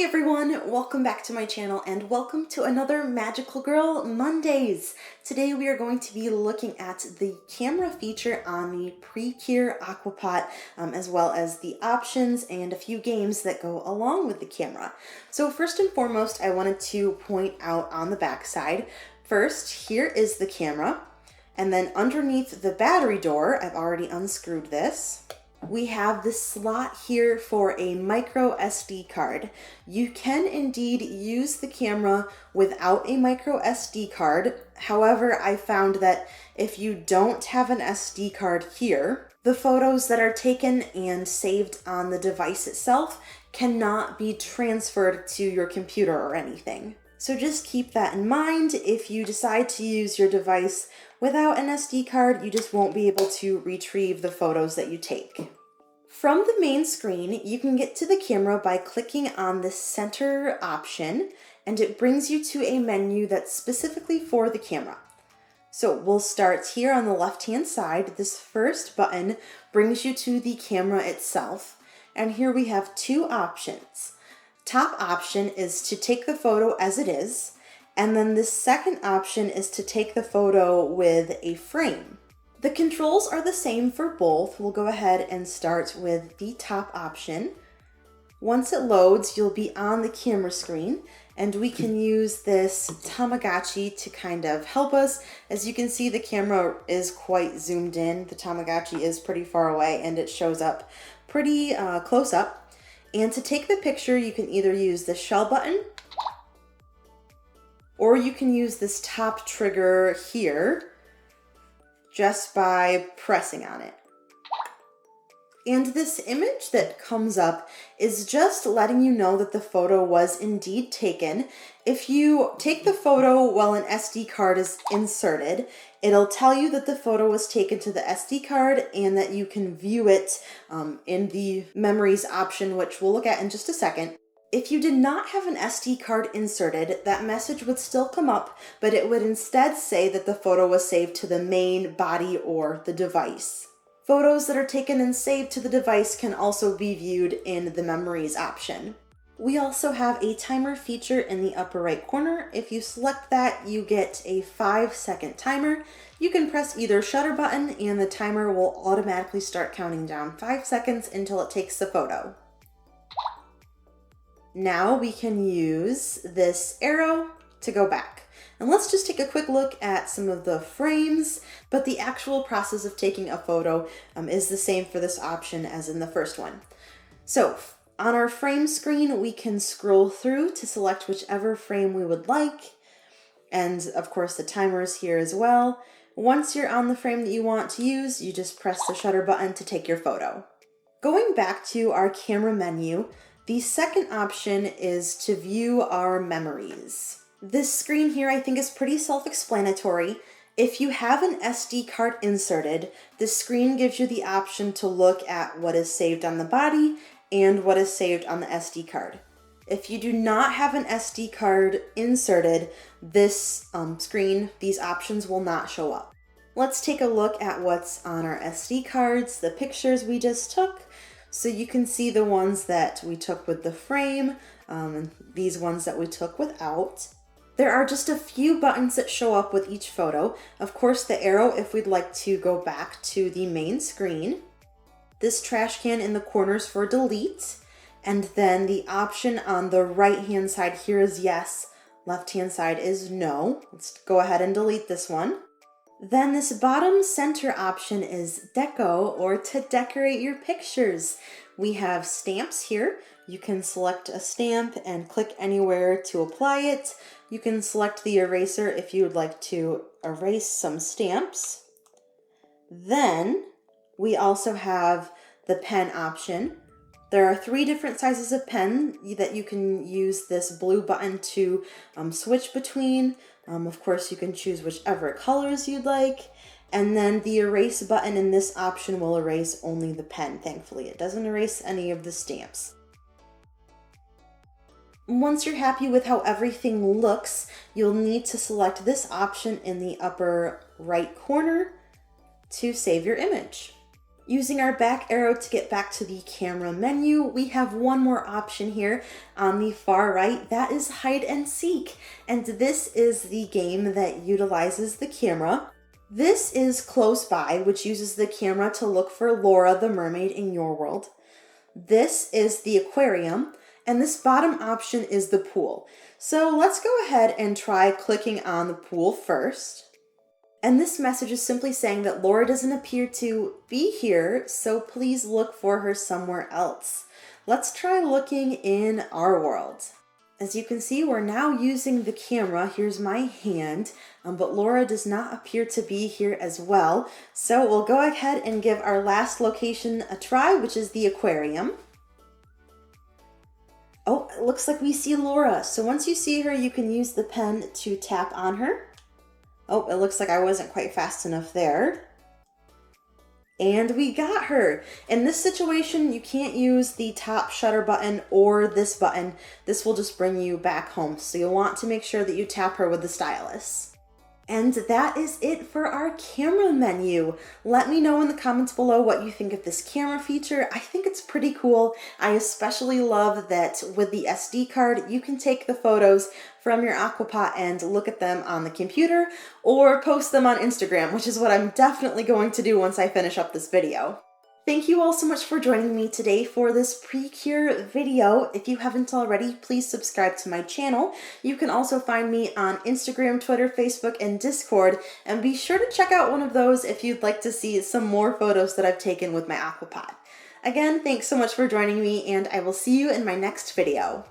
Hi everyone, welcome back to my channel and welcome to another Magical Girl Mondays. Today we are going to be looking at the camera feature on the Precure AquaPot, as well as the options and a few games that go along with the camera. So first and foremost, I wanted to point out on the back side, first here is the camera, and then underneath the battery door, I've already unscrewed this. We have the slot here for a micro SD card. You can indeed use the camera without a micro SD card. However, I found that if you don't have an SD card here, the photos that are taken and saved on the device itself cannot be transferred to your computer or anything. So just keep that in mind. If you decide to use your device without an SD card, you just won't be able to retrieve the photos that you take. From the main screen, you can get to the camera by clicking on the center option, and it brings you to a menu that's specifically for the camera. So we'll start here on the left-hand side. This first button brings you to the camera itself, and here we have two options. Top option is to take the photo as it is, and then the second option is to take the photo with a frame. The controls are the same for both. We'll go ahead and start with the top option. Once it loads, you'll be on the camera screen, and we can use this Tamagotchi to kind of help us. As you can see, the camera is quite zoomed in. The Tamagotchi is pretty far away, and it shows up pretty close up. And to take the picture, you can either use the shell button, or you can use this top trigger here, just by pressing on it. And this image that comes up is just letting you know that the photo was indeed taken. If you take the photo while an SD card is inserted, it'll tell you that the photo was taken to the SD card and that you can view it in the memories option, which we'll look at in just a second. If you did not have an SD card inserted, that message would still come up, but it would instead say that the photo was saved to the main body or the device. Photos that are taken and saved to the device can also be viewed in the memories option. We also have a timer feature in the upper right corner. If you select that, you get a 5-second timer. You can press either shutter button and the timer will automatically start counting down 5 seconds until it takes the photo. Now we can use this arrow to go back. And let's just take a quick look at some of the frames, but the actual process of taking a photo is the same for this option as in the first one. So on our frame screen, we can scroll through to select whichever frame we would like. And of course the timer is here as well. Once you're on the frame that you want to use, you just press the shutter button to take your photo. Going back to our camera menu, the second option is to view our memories. This screen here I think is pretty self-explanatory. If you have an SD card inserted, this screen gives you the option to look at what is saved on the body and what is saved on the SD card. If you do not have an SD card inserted, this screen, these options will not show up. Let's take a look at what's on our SD cards, the pictures we just took. So you can see the ones that we took with the frame, and these ones that we took without. There are just a few buttons that show up with each photo. Of course, the arrow if we'd like to go back to the main screen. This trash can in the corners for delete. And then the option on the right-hand side here is yes, left-hand side is no. Let's go ahead and delete this one. Then this bottom center option is deco, or to decorate your pictures. We have stamps here. You can select a stamp and click anywhere to apply it. You can select the eraser if you would like to erase some stamps. Then we also have the pen option. There are 3 different sizes of pen that you can use this blue button to switch between. Of course, you can choose whichever colors you'd like. And then the erase button in this option will erase only the pen, thankfully. It doesn't erase any of the stamps. Once you're happy with how everything looks, you'll need to select this option in the upper right corner to save your image. Using our back arrow to get back to the camera menu, we have one more option here on the far right. That is hide and seek. And this is the game that utilizes the camera. This is close by, which uses the camera to look for Laura the mermaid in your world. This is the aquarium, and this bottom option is the pool. So let's go ahead and try clicking on the pool first. And this message is simply saying that Laura doesn't appear to be here, so please look for her somewhere else. Let's try looking in our world. As you can see, we're now using the camera. Here's my hand, but Laura does not appear to be here as well. So we'll go ahead and give our last location a try, which is the aquarium. Oh, it looks like we see Laura. So once you see her, you can use the pen to tap on her. Oh, it looks like I wasn't quite fast enough there. And we got her. In this situation, you can't use the top shutter button or this button. This will just bring you back home. So you'll want to make sure that you tap her with the stylus. And that is it for our camera menu. Let me know in the comments below what you think of this camera feature. I think it's pretty cool. I especially love that with the SD card, you can take the photos from your AquaPot and look at them on the computer or post them on Instagram, which is what I'm definitely going to do once I finish up this video. Thank you all so much for joining me today for this pre-cure video. If you haven't already, please subscribe to my channel. You can also find me on Instagram, Twitter, Facebook, and Discord, and be sure to check out one of those if you'd like to see some more photos that I've taken with my AquaPot. Again, thanks so much for joining me, and I will see you in my next video.